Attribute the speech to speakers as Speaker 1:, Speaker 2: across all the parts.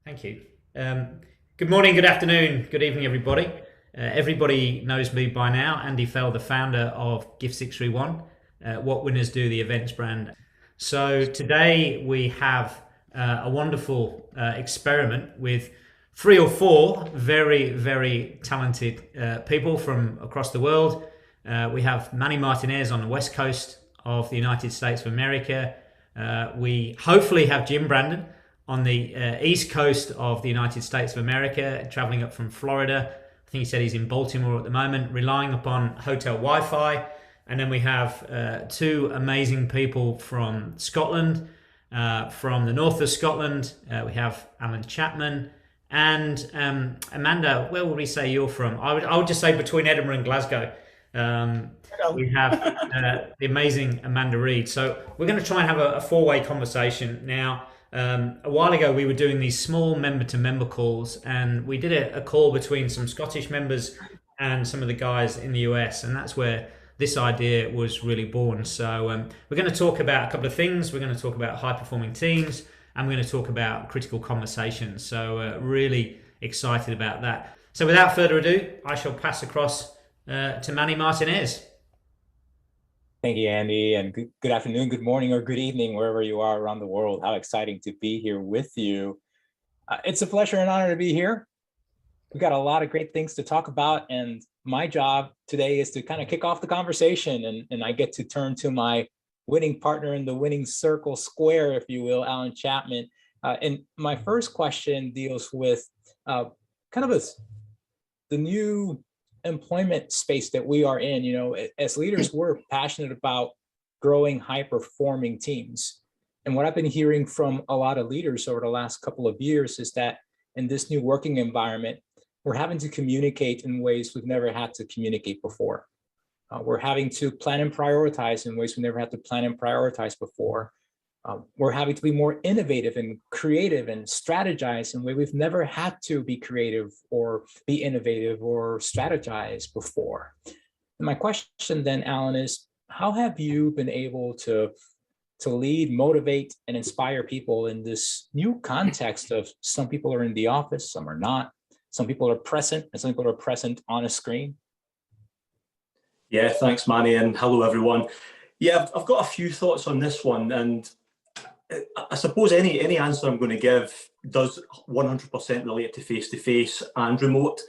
Speaker 1: Thank you. Good morning, good afternoon, good evening, everybody. Everybody knows me by now, Andy Fell, the founder of Gift 631, What Winners Do, the events brand. So today we have a wonderful experiment with three or four very, very talented people from across the world. We have Manny Martinez on the west coast of the United States of America. We hopefully have Jim Brandon on the east coast of the United States of America, traveling up from Florida. I think he said he's in Baltimore at the moment, relying upon hotel Wi-Fi. And then we have two amazing people from Scotland, from the north of Scotland. We have Alan Chapman and Amanda. Where would we say you're from? I would just say between Edinburgh and Glasgow. We have the amazing Amanda Reed. So we're going to try and have a four-way conversation now. A while ago, we were doing these small member-to-member calls, and we did a call between some Scottish members and some of the guys in the US, and that's where this idea was really born. So we're going to talk about a couple of things. We're going to talk about high-performing teams, and we're going to talk about critical conversations. So really excited about that. So without further ado, I shall pass across to Manny Martinez.
Speaker 2: Thank you, Andy, and good afternoon, good morning, or good evening, wherever you are around the world. How exciting to be here with you. It's a pleasure and honor to be here. We've got a lot of great things to talk about, and my job today is to kind of kick off the conversation, and I get to turn to my winning partner in the winning circle square, if you will, Alan Chapman. And my first question deals with kind of the new employment space that we are in. As leaders, we're passionate about growing high-performing teams. And what I've been hearing from a lot of leaders over the last couple of years is that in this new working environment, we're having to communicate in ways we've never had to communicate before. We're having to plan and prioritize in ways we never had to plan and prioritize before. We're having to be more innovative and creative and strategize in a way we've never had to be creative or be innovative or strategize before. And my question then, Alan, is how have you been able to lead, motivate, and inspire people in this new context of some people are in the office, some are not, some people are present, and some people are present on a screen?
Speaker 3: Yeah, thanks, Manny, and hello, everyone. Yeah, I've got a few thoughts on this one, and I suppose any answer I'm going to give does 100% relate to face-to-face and remote,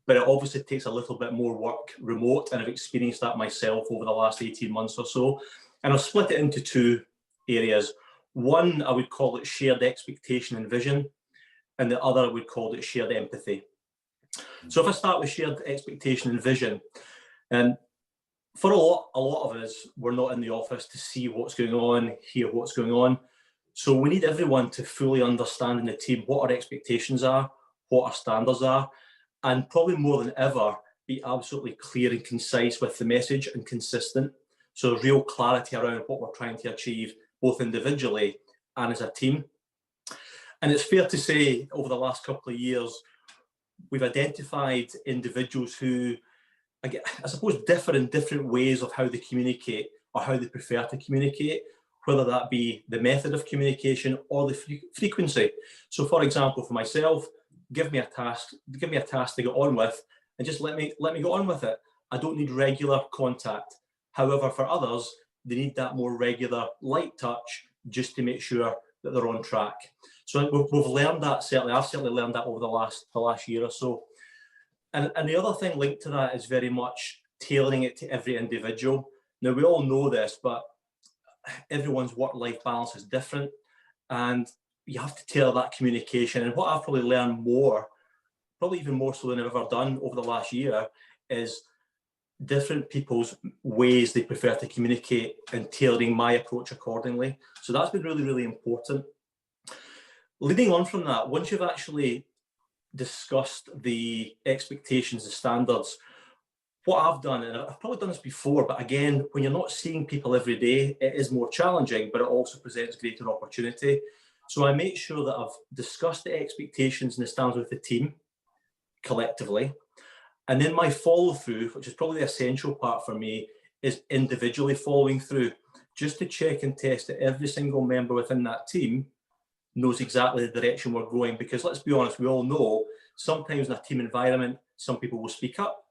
Speaker 3: but it obviously takes a little bit more work remote, and I've experienced that myself over the last 18 months or so. And I'll split it into two areas. One, I would call it shared expectation and vision, and the other I would call it shared empathy. So if I start with shared expectation and vision, and for a lot of us, we're not in the office to see what's going on, hear what's going on. So we need everyone to fully understand in the team what our expectations are, what our standards are, and probably more than ever, be absolutely clear and concise with the message and consistent. So real clarity around what we're trying to achieve, both individually and as a team. And it's fair to say, over the last couple of years, we've identified individuals who, I suppose, differ in different ways of how they communicate or how they prefer to communicate, whether that be the method of communication or the frequency. So for example, for myself, give me a task to get on with, and just let me go on with it. I don't need regular contact. However, for others, they need that more regular light touch just to make sure that they're on track. So we've learned that, certainly. I've certainly learned that over the last year or so. And the other thing linked to that is very much tailoring it to every individual. Now, we all know this, but everyone's work-life balance is different, and you have to tailor that communication. And what I've probably learned more, probably even more so than I've ever done over the last year, is different people's ways they prefer to communicate and tailoring my approach accordingly. So that's been really, really important. Leading on from that, once you've actually discussed the expectations, the standards, what I've done, and I've probably done this before, but again, when you're not seeing people every day, it is more challenging, but it also presents greater opportunity. So I make sure that I've discussed the expectations and the standards with the team collectively. And then my follow through, which is probably the essential part for me, is individually following through, just to check and test that every single member within that team knows exactly the direction we're going, because let's be honest, we all know sometimes in a team environment, some people will speak up,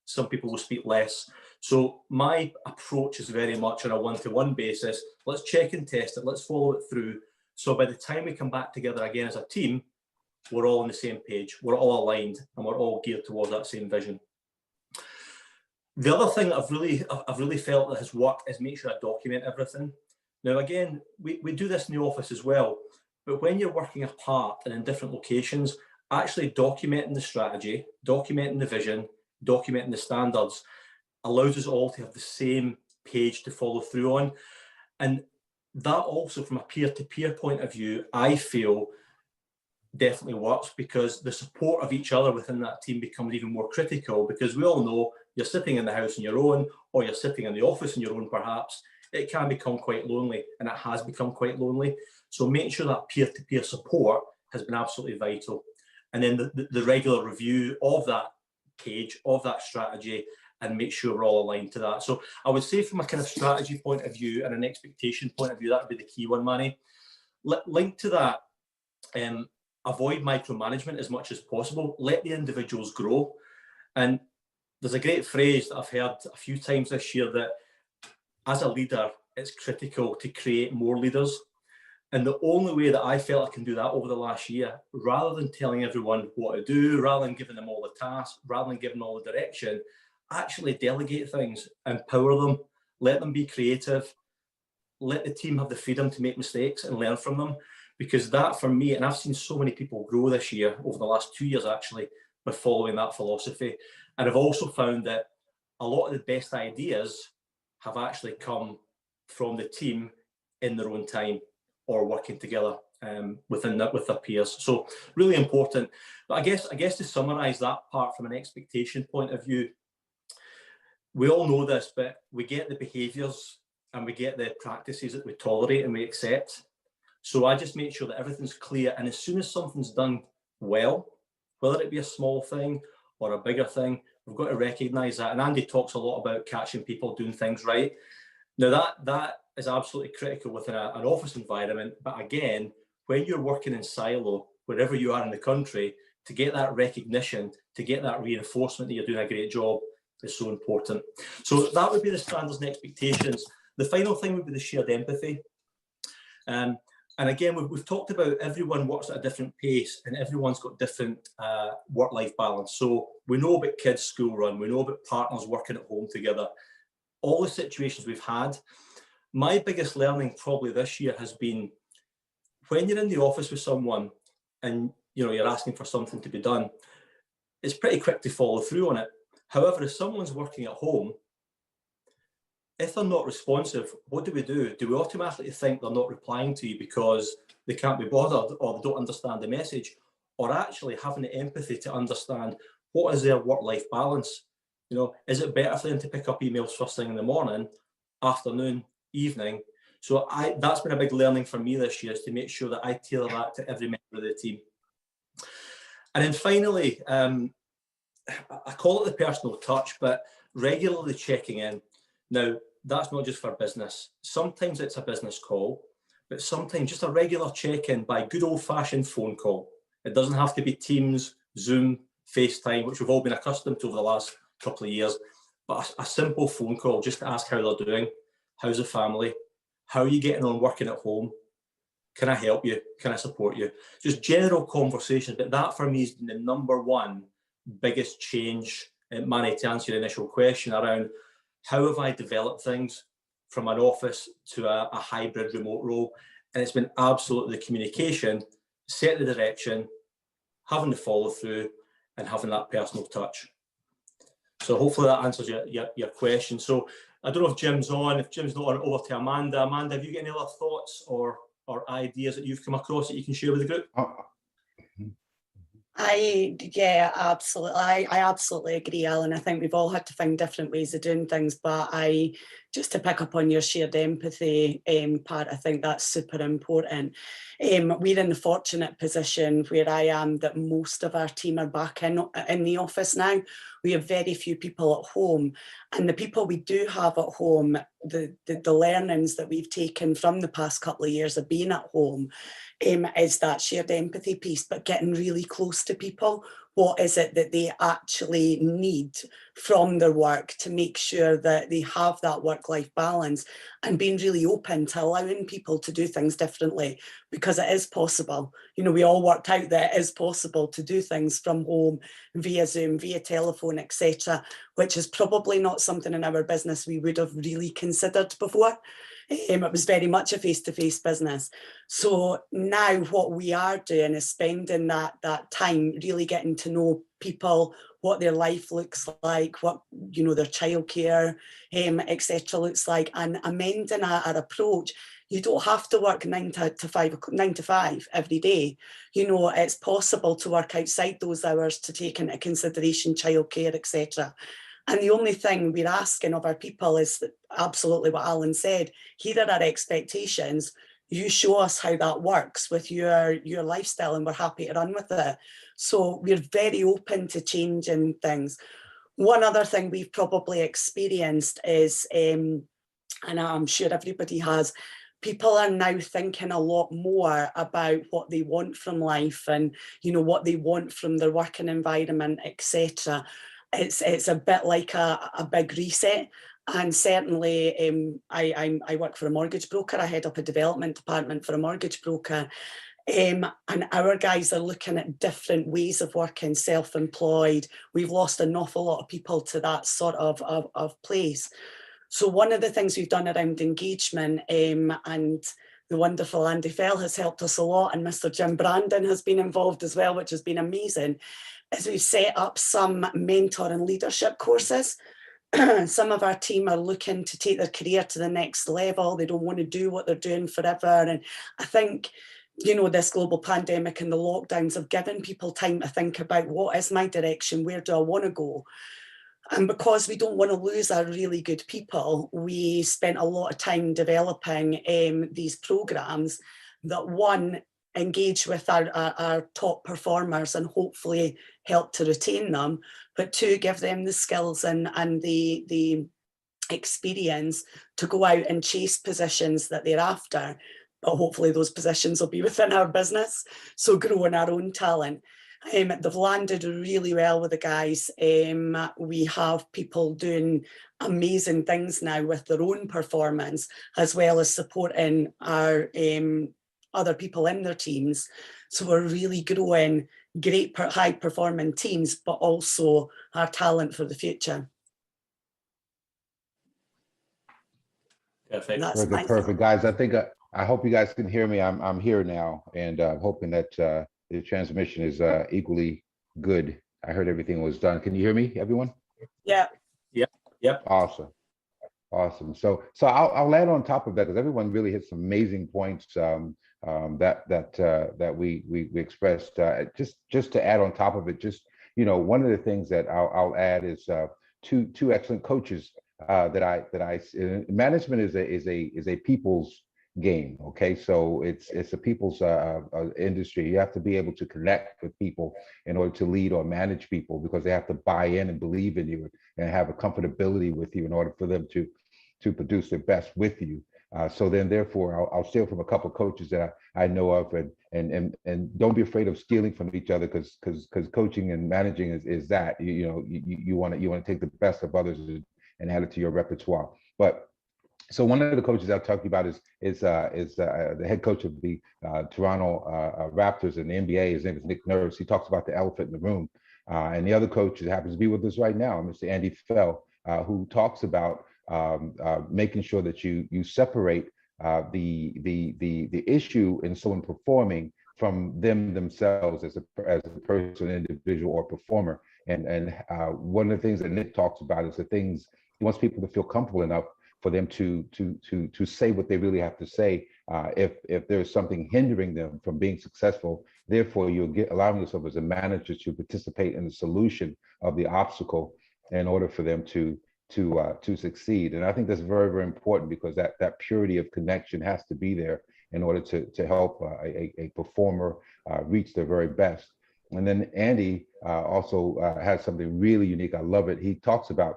Speaker 3: some people will speak less. So my approach is very much on a one-to-one basis. Let's check and test it. Let's follow it through. So by the time we come back together again as a team, we're all on the same page. We're all aligned and we're all geared towards that same vision. The other thing I've really felt that has worked is make sure I document everything. Now, again, we do this in the office as well, but when you're working apart and in different locations, actually documenting the strategy, documenting the vision, documenting the standards allows us all to have the same page to follow through on. And that also, from a peer-to-peer point of view, I feel definitely works, because the support of each other within that team becomes even more critical, because we all know you're sitting in the house on your own, or you're sitting in the office on your own perhaps, it can become quite lonely, and it has become quite lonely. So making sure that peer-to-peer support has been absolutely vital. And then the regular review of that page, of that strategy, and make sure we're all aligned to that. So I would say from a kind of strategy point of view and an expectation point of view, that would be the key one, Manny. Linked to that, avoid micromanagement as much as possible. Let the individuals grow. And there's a great phrase that I've heard a few times this year, that as a leader, it's critical to create more leaders. And the only way that I felt I can do that over the last year, rather than telling everyone what to do, rather than giving them all the tasks, rather than giving them all the direction, actually delegate things, empower them, let them be creative, let the team have the freedom to make mistakes and learn from them. Because that, for me, and I've seen so many people grow this year, over the last 2 years actually, by following that philosophy. And I've also found that a lot of the best ideas have actually come from the team in their own time, or working together with their peers. So really important. But I guess to summarize that part from an expectation point of view, we all know this, but we get the behaviors and we get the practices that we tolerate and we accept. So I just make sure that everything's clear. And as soon as something's done well, whether it be a small thing or a bigger thing, we've got to recognize that. And Andy talks a lot about catching people doing things right. Now that is absolutely critical within an office environment. But again, when you're working in silo, wherever you are in the country, to get that recognition, to get that reinforcement that you're doing a great job is so important. So that would be the standards and expectations. The final thing would be the shared empathy. And again, we've talked about everyone works at a different pace and everyone's got different work-life balance. So we know about kids' school run, we know about partners working at home together, all the situations we've had. My biggest learning probably this year has been, when you're in the office with someone and you're asking for something to be done, it's pretty quick to follow through on it. However, if someone's working at home, if they're not responsive, what do we do? Do we automatically think they're not replying to you because they can't be bothered or they don't understand the message? Or actually having the empathy to understand what is their work-life balance? Is it better for them to pick up emails first thing in the morning, afternoon, evening? So that's been a big learning for me this year, is to make sure that I tailor that to every member of the team. And then finally, I call it the personal touch, but regularly checking in. Now, that's not just for business. Sometimes it's a business call, but sometimes just a regular check-in by good old-fashioned phone call. It doesn't have to be Teams, Zoom, FaceTime, which we've all been accustomed to over the last couple of years, but a simple phone call just to ask how they're doing. How's the family? How are you getting on working at home? Can I help you? Can I support you? Just general conversations, but that for me has been the number one biggest change, Manny, to answer your initial question around how have I developed things from an office to a hybrid remote role. And it's been absolutely the communication, set the direction, having the follow through, and having that personal touch. So hopefully that answers your question. So I don't know if Jim's on. If Jim's not on, over to Amanda. Amanda, have you got any other thoughts or ideas that you've come across that you can share with the group?
Speaker 4: Absolutely. I absolutely agree, Alan. I think we've all had to find different ways of doing things, but I just to pick up on your shared empathy part, I think that's super important. We're in the fortunate position where I am that most of our team are back in the office now. We have very few people at home, and the people we do have at home, the learnings that we've taken from the past couple of years of being at home is that shared empathy piece, but getting really close to people. What is it that they actually need from their work to make sure that they have that work-life balance, and being really open to allowing people to do things differently, because it is possible. You know, we all worked out that it is possible to do things from home, via Zoom, via telephone, etc., which is probably not something in our business we would have really considered before. It was very much a face-to-face business. So now what we are doing is spending that time really getting to know people, what their life looks like, what, you know, their childcare, etc. looks like, and amending our approach. You don't have to work 9 to 5 every day. You know, it's possible to work outside those hours to take into consideration childcare, etc. And the only thing we're asking of our people is absolutely what Alan said. Here are our expectations. You show us how that works with your lifestyle, and we're happy to run with it. So we're very open to changing things. One other thing we've probably experienced is, and I'm sure everybody has, people are now thinking a lot more about what they want from life, and, you know, what they want from their working environment, etc. It's a bit like a big reset. And certainly I work for a mortgage broker. I head up a development department for a mortgage broker. And our guys are looking at different ways of working, self-employed. We've lost an awful lot of people to that sort of place. So one of the things we've done around engagement, and the wonderful Andy Fell has helped us a lot, and Mr. Jim Brandon has been involved as well, which has been amazing, is we've set up some mentor and leadership courses. Some of our team are looking to take their career to the next level. They don't want to do what they're doing forever. And I think, you know, this global pandemic and the lockdowns have given people time to think about, what is my direction? Where do I want to go? And because we don't want to lose our really good people, we spent a lot of time developing these programs that, one, engage with our top performers and hopefully help to retain them, but two, give them the skills and the experience to go out and chase positions that they're after. But hopefully those positions will be within our business, so growing our own talent. They've landed really well with the guys. We have people doing amazing things now with their own performance, as well as supporting our other people in their teams. So we're really growing great high performing teams, but also our talent for the future.
Speaker 3: Perfect.
Speaker 4: That's
Speaker 5: Perfect, guys. I think I hope you guys can hear me. I'm here now, and I'm hoping that the transmission is equally good. I heard everything was done. Can you hear me, everyone?
Speaker 4: Yeah.
Speaker 3: Yep.
Speaker 5: Awesome. So I'll add on top of that, because everyone really hit some amazing points that we expressed. Just to add on top of it, just, you know, one of the things that I'll add is two excellent coaches that I management is a people's game. Okay, so it's a people's industry. You have to be able to connect with people in order to lead or manage people, because they have to buy in and believe in you and have a comfortability with you in order for them to produce their best with you. So then, therefore, I'll steal from a couple of coaches that I know of, and don't be afraid of stealing from each other, because coaching and managing is that you want to take the best of others and add it to your repertoire. But so one of the coaches I'll talk to you about is the head coach of the Toronto Raptors in the NBA. His name is Nick Nurse. He talks about the elephant in the room. And the other coach that happens to be with us right now, Mr. Andy Fell, who talks about making sure that you separate the issue in someone performing from themselves as a person, individual, or performer. And one of the things that Nick talks about is the things he wants people to feel comfortable enough for them to say what they really have to say. If there's something hindering them from being successful, therefore you'll allowing yourself as a manager to participate in the solution of the obstacle in order for them to to succeed. And I think that's very, very important, because that purity of connection has to be there in order to help a performer reach their very best. And then Andy also has something really unique. I love it. He talks about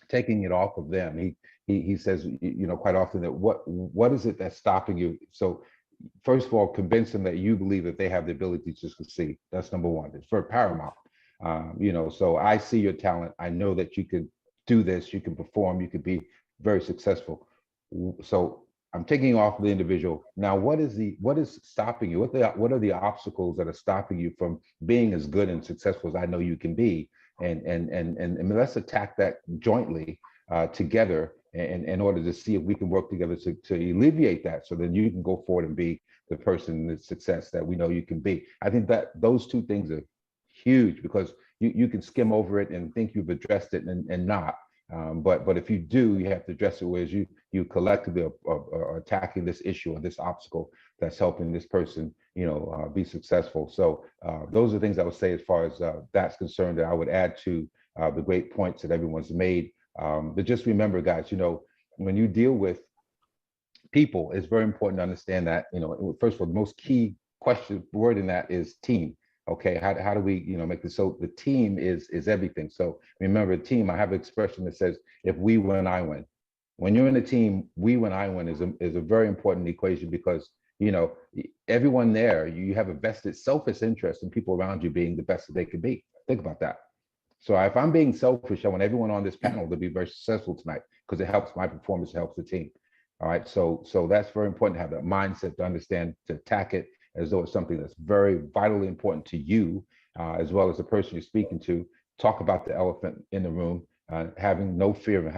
Speaker 5: taking it off of them. He says, quite often, that what is it that's stopping you? So first of all, convince them that you believe that they have the ability to succeed. That's number one. It's very paramount. So I see your talent. I know that you can do this. You can perform. You can be very successful. So I'm taking off the individual. Now, what is stopping you? What are the obstacles that are stopping you from being as good and successful as I know you can be? And let's attack that jointly together in order to see if we can work together to alleviate that, so then you can go forward and be the person, the success that we know you can be. I think that those two things are huge, because you can skim over it and think you've addressed it and not. But if you do, you have to address it, whereas you collectively are attacking this issue or this obstacle that's helping this person, be successful. So those are things I would say as far as that's concerned, that I would add to the great points that everyone's made. But just remember, guys, when you deal with people, it's very important to understand that, first of all, the most key word in that is team. Okay, how do we, make this? So the team is everything. So remember, team, I have an expression that says, if we win, I win. When you're in a team, we win, I win is a very important equation, because, everyone there, you have a vested selfish interest in people around you being the best that they could be. Think about that. So if I'm being selfish, I want everyone on this panel to be very successful tonight, because it helps my performance, it helps the team. All right, so that's very important to have that mindset, to understand, to attack it as though it's something that's very vitally important to you, as well as the person you're speaking to. Talk about the elephant in the room, having no fear of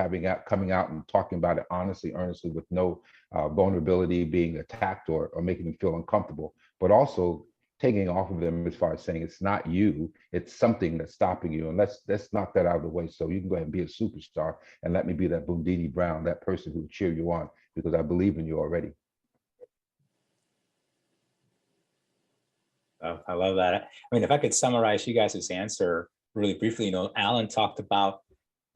Speaker 5: coming out and talking about it honestly, earnestly, with no vulnerability, being attacked or making them feel uncomfortable, but also taking off of them as far as saying it's not you, it's something that's stopping you. And let's knock that out of the way, so you can go ahead and be a superstar, and let me be that Boondini Brown, that person who will cheer you on, because I believe in you already.
Speaker 2: Oh, I love that. I mean, if I could summarize you guys' answer really briefly, Alan talked about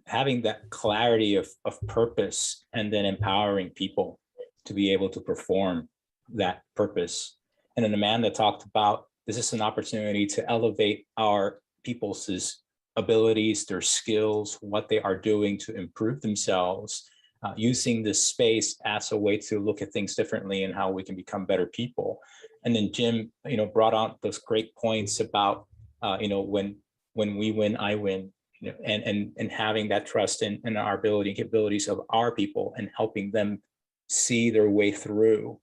Speaker 2: having that clarity of purpose, and then empowering people to be able to perform that purpose. And then Amanda talked about, this is an opportunity to elevate our people's abilities, their skills, what they are doing to improve themselves, using this space as a way to look at things differently and how we can become better people. And then Jim, brought out those great points about, when we win, I win, and having that trust in our ability and capabilities of our people, and helping them see their way through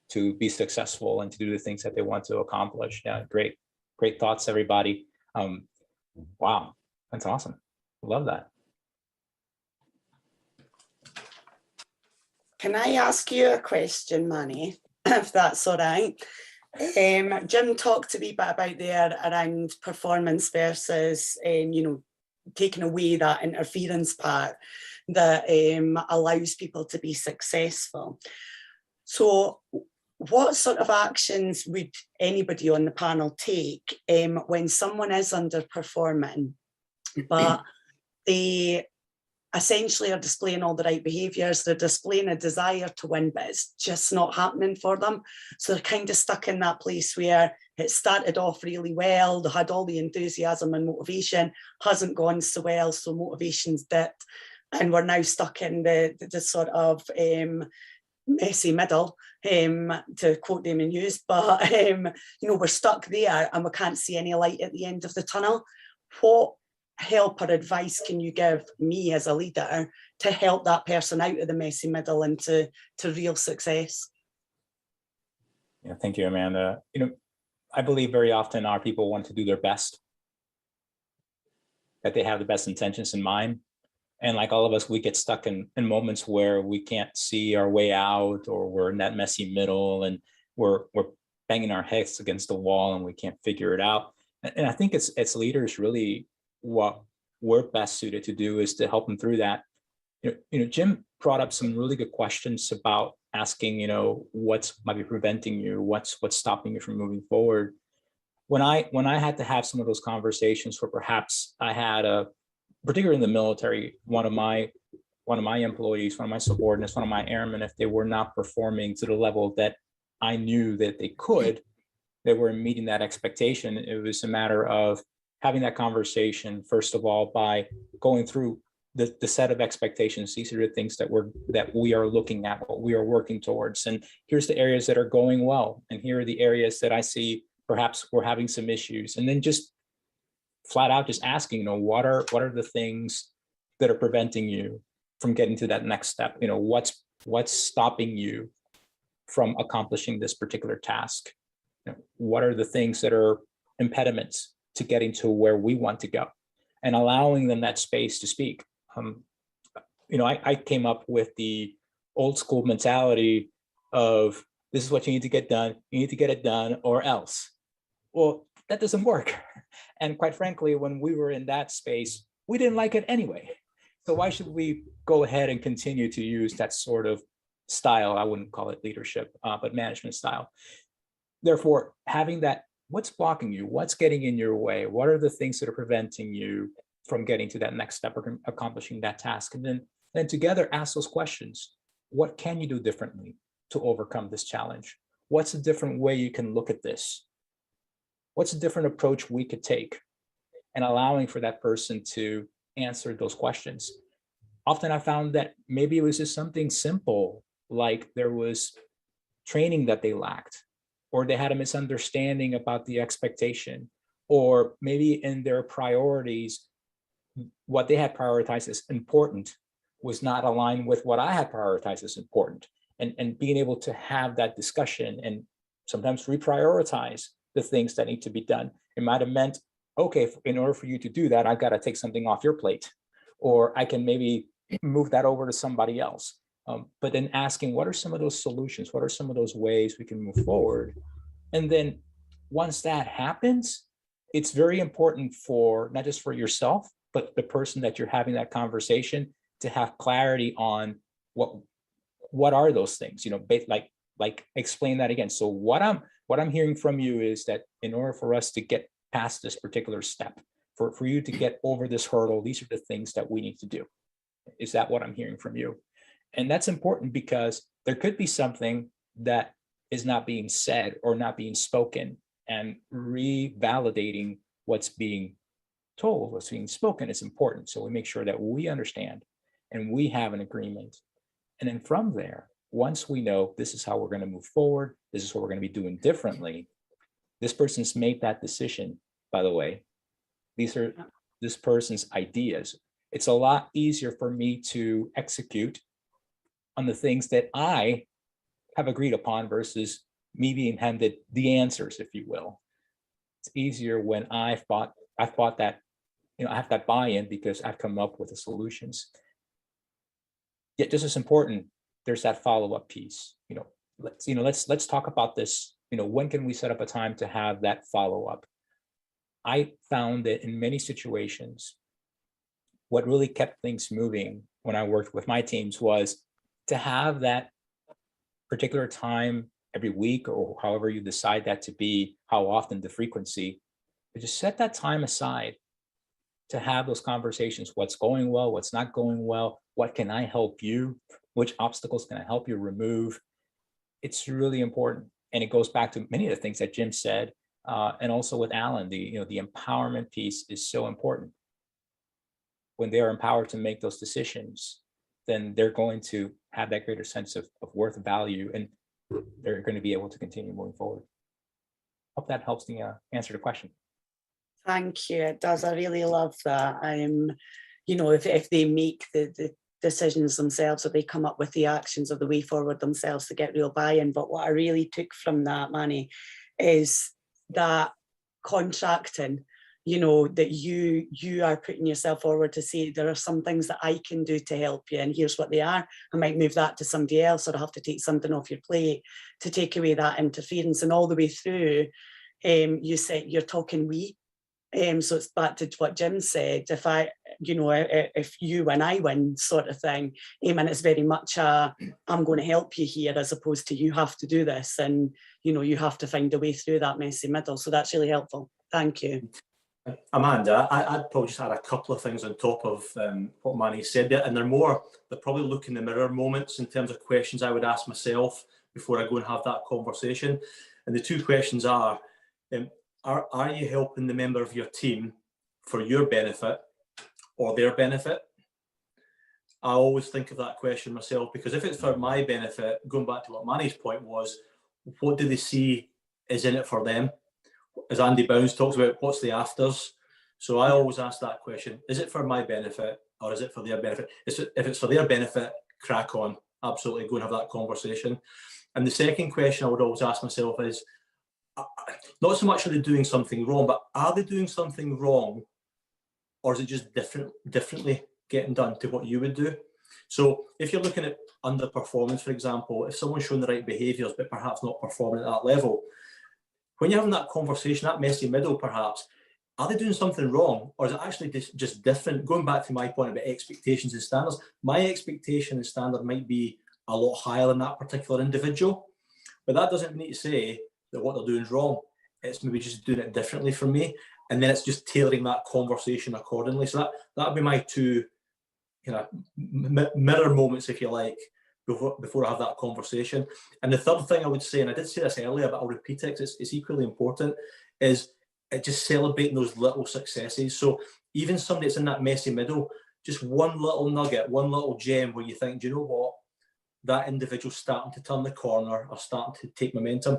Speaker 2: to be successful and to do the things that they want to accomplish. Yeah, great thoughts, everybody. Wow, that's awesome. Love that.
Speaker 4: Can I ask you a question, Manny, if that's all right? Jim talked a wee bit about there around performance versus, taking away that interference part that allows people to be successful. So what sort of actions would anybody on the panel take when someone is underperforming, but they essentially are displaying all the right behaviours, they're displaying a desire to win, but it's just not happening for them? So they're kind of stuck in that place where it started off really well, they had all the enthusiasm and motivation, hasn't gone so well, so motivation's dipped, and we're now stuck in the sort of messy middle, to quote Damon Hughes, but we're stuck there and we can't see any light at the end of the tunnel. What help or advice can you give me as a leader to help that person out of the messy middle and to real success?
Speaker 2: Yeah, thank you, Amanda. I believe very often our people want to do their best, that they have the best intentions in mind. And like all of us, we get stuck in moments where we can't see our way out, or we're in that messy middle and we're banging our heads against the wall and we can't figure it out. And I think it's leaders, really what we're best suited to do is to help them through that. Jim brought up some really good questions about asking, what might be preventing you, what's stopping you from moving forward. When I had to have some of those conversations where perhaps I had a particularly in the military, one of my employees, one of my subordinates, one of my airmen, if they were not performing to the level that I knew that they could, they were meeting that expectation. It was a matter of having that conversation, first of all, by going through the set of expectations. These are the things that we are looking at, what we are working towards. And here's the areas that are going well. And here are the areas that I see perhaps we're having some issues. And then just flat out just asking, what are the things that are preventing you from getting to that next step? What's stopping you from accomplishing this particular task? What are the things that are impediments to getting to where we want to go? And allowing them that space to speak. I came up with the old school mentality of, this is what you need to get done. You need to get it done or else. Well, that doesn't work. And quite frankly, when we were in that space, we didn't like it anyway. So why should we go ahead and continue to use that sort of style? I wouldn't call it leadership, but management style. Therefore, having that, what's blocking you? What's getting in your way? What are the things that are preventing you from getting to that next step or accomplishing that task? And then together ask those questions. What can you do differently to overcome this challenge? What's a different way you can look at this? What's a different approach we could take? And allowing for that person to answer those questions. Often I found that maybe it was just something simple, like there was training that they lacked, or they had a misunderstanding about the expectation, or maybe in their priorities, what they had prioritized as important was not aligned with what I had prioritized as important. And being able to have that discussion and sometimes reprioritize the things that need to be done. It might have meant, okay, in order for you to do that, I've got to take something off your plate, or I can maybe move that over to somebody else. But then asking, what are some of those solutions? What are some of those ways we can move forward? And then once that happens, it's very important for not just for yourself, but the person that you're having that conversation to have clarity on what are those things, like explain that again. So what I'm hearing from you is that in order for us to get past this particular step, for you to get over this hurdle, these are the things that we need to do. Is that what I'm hearing from you? And that's important because there could be something that is not being said or not being spoken, and revalidating what's being told, what's being spoken is important. So we make sure that we understand and we have an agreement. And then from there, once we know this is how we're going to move forward, this is what we're going to be doing differently. This person's made that decision, by the way. These are this person's ideas. It's a lot easier for me to execute on the things that I have agreed upon versus me being handed the answers, if you will. It's easier when I've thought that, I have that buy-in because I've come up with the solutions. Yet just as important, there's that follow-up piece. Let's talk about this. When can we set up a time to have that follow-up? I found that in many situations, what really kept things moving when I worked with my teams was to have that particular time every week, or however you decide that to be, how often, the frequency, but just set that time aside to have those conversations. What's going well, what's not going well, what can I help you, which obstacles can I help you remove? It's really important. And it goes back to many of the things that Jim said, and also with Alan, the empowerment piece is so important. When they are empowered to make those decisions, then they're going to have that greater sense of worth, value, and they're going to be able to continue moving forward. Hope that helps me answer the question.
Speaker 4: Thank you. It does. I really love that. If they make the decisions themselves, or they come up with the actions of the way forward themselves to get real buy-in. But what I really took from that, Manny, is that contracting, that you are putting yourself forward to say, there are some things that I can do to help you, and here's what they are. I might move that to somebody else, or I have to take something off your plate to take away that interference. And all the way through, you said you're talking we. So it's back to what Jim said, if you win, I win sort of thing. And it's very much I'm going to help you here, as opposed to you have to do this, and you have to find a way through that messy middle. So that's really helpful. Thank you.
Speaker 3: Amanda, I'd probably just add a couple of things on top of what Manny said there, and they're probably look in the mirror moments in terms of questions I would ask myself before I go and have that conversation. And the two questions are you helping the member of your team for your benefit or their benefit? I always think of that question myself, because if it's for my benefit, going back to what Manny's point was, what do they see is in it for them? As Andy Bounds talks about, what's the afters? So I always ask that question: is it for my benefit or is it for their benefit? If it's for their benefit, crack on, absolutely, go and have that conversation. And the second question I would always ask myself is, not so much are they doing something wrong, but are they doing something wrong, or is it just differently getting done to what you would do? So if you're looking at underperformance, for example, if someone's showing the right behaviours but perhaps not performing at that level, when you're having that conversation, that messy middle perhaps, are they doing something wrong, or is it actually just different? Going back to my point about expectations and standards, my expectation and standard might be a lot higher than that particular individual, but that doesn't mean to say that what they're doing is wrong. It's maybe just doing it differently from me, and then it's just tailoring that conversation accordingly. So that would be my two mirror moments, if you like, before I have that conversation. And the third thing I would say, and I did say this earlier, but I'll repeat it because it's equally important, is just celebrating those little successes. So even somebody that's in that messy middle, just one little nugget, one little gem where you think, do you know what, that individual's starting to turn the corner or starting to take momentum,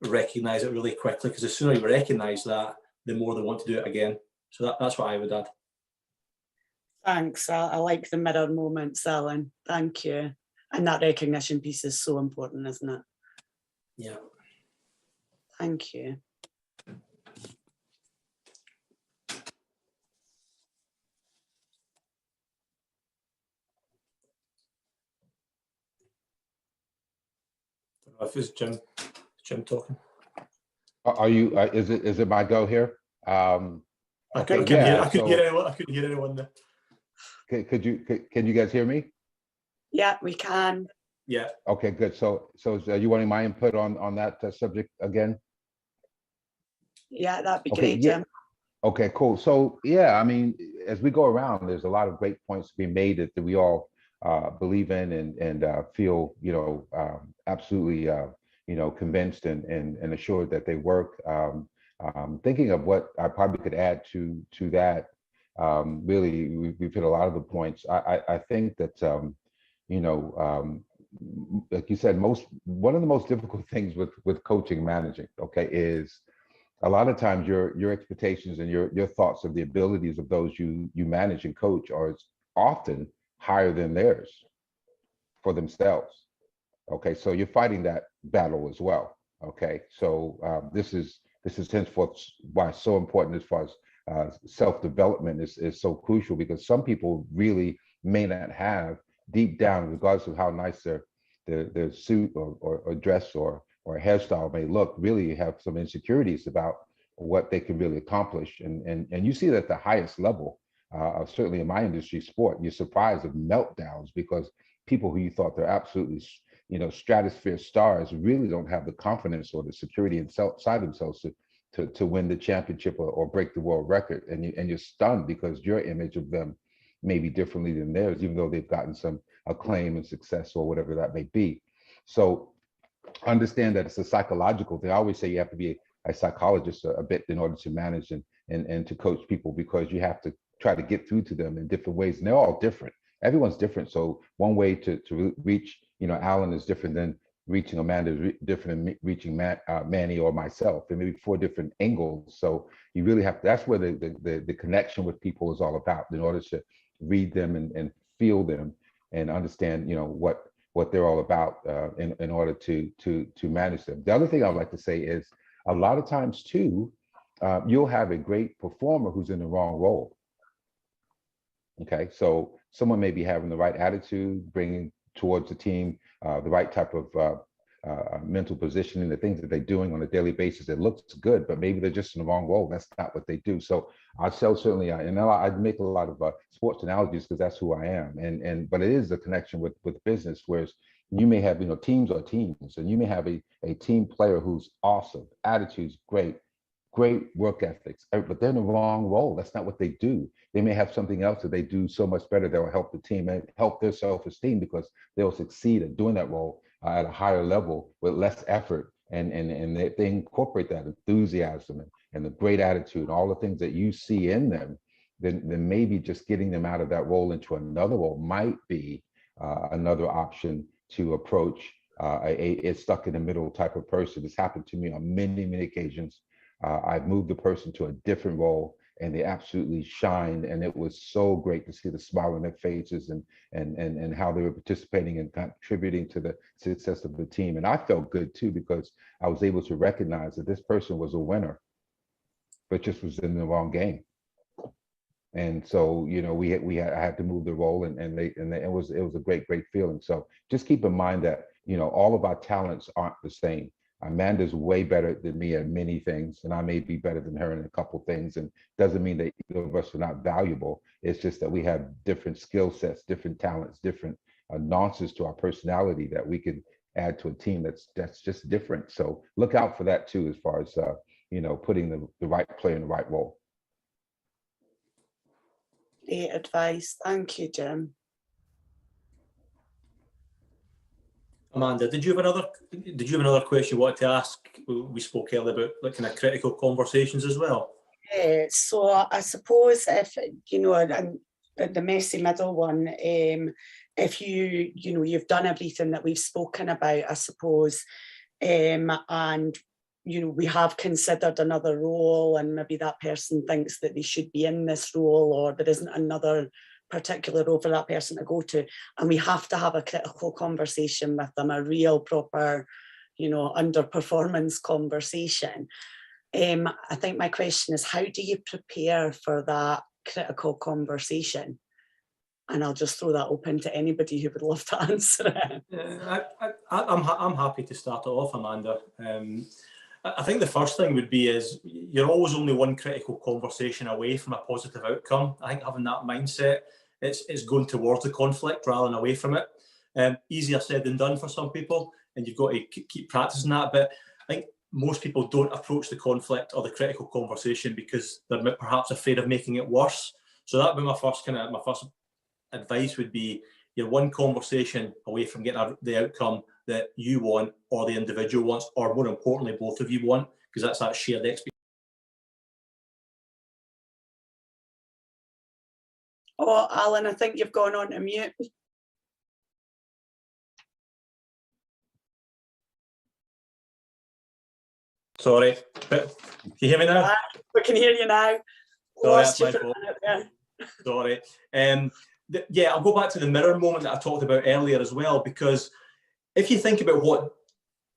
Speaker 3: recognize it really quickly, because the sooner you recognize that, the more they want to do it again. So that's what I would add.
Speaker 4: Thanks. I like the mirror moments, Alan. Thank you. And that recognition piece is so important, isn't it?
Speaker 3: Yeah.
Speaker 4: Thank you.
Speaker 3: If it's Jim talking.
Speaker 5: Are you? Is it my go here?
Speaker 3: I
Speaker 5: Okay,
Speaker 3: couldn't
Speaker 5: yeah.
Speaker 3: hear anyone there.
Speaker 5: Can you guys hear me?
Speaker 4: Yeah, we can.
Speaker 3: Yeah.
Speaker 5: Okay, good. So you wanting my input on that subject again?
Speaker 4: Yeah, that'd be
Speaker 5: Okay,
Speaker 4: great,
Speaker 5: yeah.
Speaker 4: Jim.
Speaker 5: Okay, cool. So yeah, I mean, as we go around, there's a lot of great points to be made that we all believe in and feel, absolutely, convinced and assured that they work. Thinking of what I probably could add to that, really, we've hit a lot of the points. I think that, like you said, one of the most difficult things with coaching and managing, okay, is a lot of times your expectations and your thoughts of the abilities of those you manage and coach are often higher than theirs for themselves. Okay, so you're fighting that battle as well. Okay, so this is henceforth why it's so important as far as self-development is so crucial, because some people really may not have deep down, regardless of how nice their suit or dress or hairstyle may look, really have some insecurities about what they can really accomplish. And you see that at the highest level, certainly in my industry, sport, you're surprised of meltdowns because people who you thought they're absolutely, stratosphere stars really don't have the confidence or the security inside themselves to win the championship or break the world record. And you're stunned because your image of them may be differently than theirs, even though they've gotten some acclaim and success or whatever that may be. So understand that it's a psychological thing. I always say you have to be a psychologist a bit in order to manage and to coach people, because you have to try to get through to them in different ways. And they're all different. Everyone's different. So one way to reach, Alan is different than reaching Amanda, is different than reaching Manny or myself. There may be 4 different angles. So you really have to, that's where the connection with people is all about, in order to read them and feel them and understand, what they're all about in order to manage them. The other thing I'd like to say is a lot of times too, you'll have a great performer who's in the wrong role. Okay, so someone may be having the right attitude, bringing towards the team the right type of mental positioning, the things that they're doing on a daily basis. It looks good, but maybe they're just in the wrong role. That's not what they do. So I certainly, and I make a lot of sports analogies because that's who I am. But it is a connection with business, whereas you may have, teams are teams, and you may have a team player who's awesome, attitude's great, great work ethics, but they're in the wrong role. That's not what they do. They may have something else that they do so much better that will help the team and help their self-esteem, because they'll succeed at doing that role at a higher level with less effort. And they incorporate that enthusiasm and the great attitude and all the things that you see in them, then maybe just getting them out of that role into another role might be another option to approach a stuck in the middle type of person. It's happened to me on many, many occasions. I've moved the person to a different role and they absolutely shined. And it was so great to see the smile on their faces and how they were participating and contributing to the success of the team. And I felt good too, because I was able to recognize that this person was a winner, but just was in the wrong game. And so, you know, I had to move the role, and it was a great feeling. So just keep in mind that, you know, all of our talents aren't the same. Amanda's way better than me at many things, and I may be better than her in a couple things, and doesn't mean that either of us are not valuable. It's just that we have different skill sets, different talents, different nuances to our personality that we can add to a team that's just different. So look out for that too, as far as you know, putting the right player in the right role.
Speaker 4: Great advice. Thank you, Jim.
Speaker 3: Amanda, did you have another question you wanted to ask? We spoke earlier about like kind of critical conversations as well.
Speaker 4: Yeah, so I suppose if, you know, and the messy middle one, if you've done everything that we've spoken about, I suppose, and, you know, we have considered another role and maybe that person thinks that they should be in this role, or there isn't another particular role for that person to go to, and we have to have a critical conversation with them, a real proper, you know, underperformance conversation. I think my question is, how do you prepare for that critical conversation? And I'll just throw that open to anybody who would love to answer it.
Speaker 3: I'm happy to start it off, Amanda. I think the first thing would be is you're always only one critical conversation away from a positive outcome. I think having that mindset, it's going towards the conflict rather than away from it. Easier said than done for some people, and you've got to keep practicing that. But I think most people don't approach the conflict or the critical conversation because they're perhaps afraid of making it worse. So that would be my first advice would be, you're one conversation away from getting the outcome that you want or the individual wants, or more importantly, both of you want, because that's that shared experience.
Speaker 4: Oh, Alan, I think you've gone on to mute.
Speaker 3: Sorry, can you hear me now?
Speaker 4: We can hear you now.
Speaker 3: Sorry, that's my fault. Sorry. Yeah, I'll go back to the mirror moment that I talked about earlier as well, because if you think about what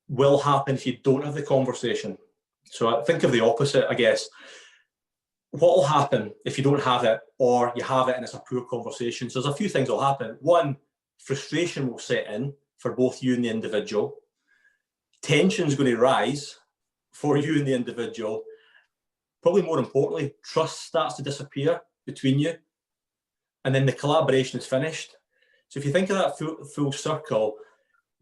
Speaker 3: will happen if you don't have the conversation, so I think of the opposite, I guess. What will happen if you don't have it, or you have it and it's a poor conversation? So there's a few things will happen. One, frustration will set in for both you and the individual. Tension is going to rise for you and the individual. Probably more importantly, trust starts to disappear between you. And then the collaboration is finished. So if you think of that full circle,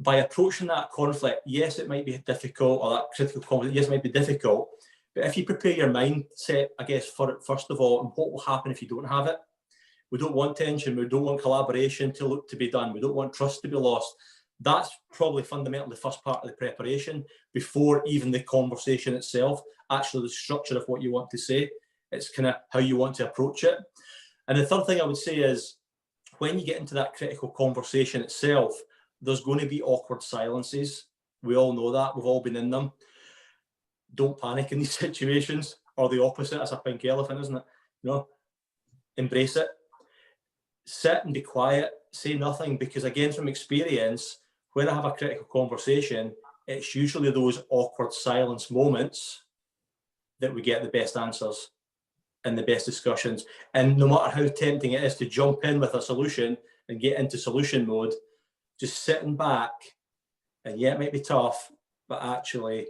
Speaker 3: by approaching that conflict, yes, it might be difficult, or that critical conflict, yes, it might be difficult. But if you prepare your mindset, I guess, for it, first of all, and what will happen if you don't have it? We don't want tension. We don't want collaboration to be done. We don't want trust to be lost. That's probably fundamentally the first part of the preparation, before even the conversation itself, actually the structure of what you want to say. It's kind of how you want to approach it. And the third thing I would say is, when you get into that critical conversation itself, there's going to be awkward silences. We all know that. We've all been in them. Don't panic in these situations, or the opposite. It's a pink elephant, isn't it? You know, embrace it. Sit and be quiet. Say nothing, because again, from experience, when I have a critical conversation, it's usually those awkward silence moments that we get the best answers and the best discussions. And no matter how tempting it is to jump in with a solution and get into solution mode, just sitting back, and yeah, it might be tough, but actually,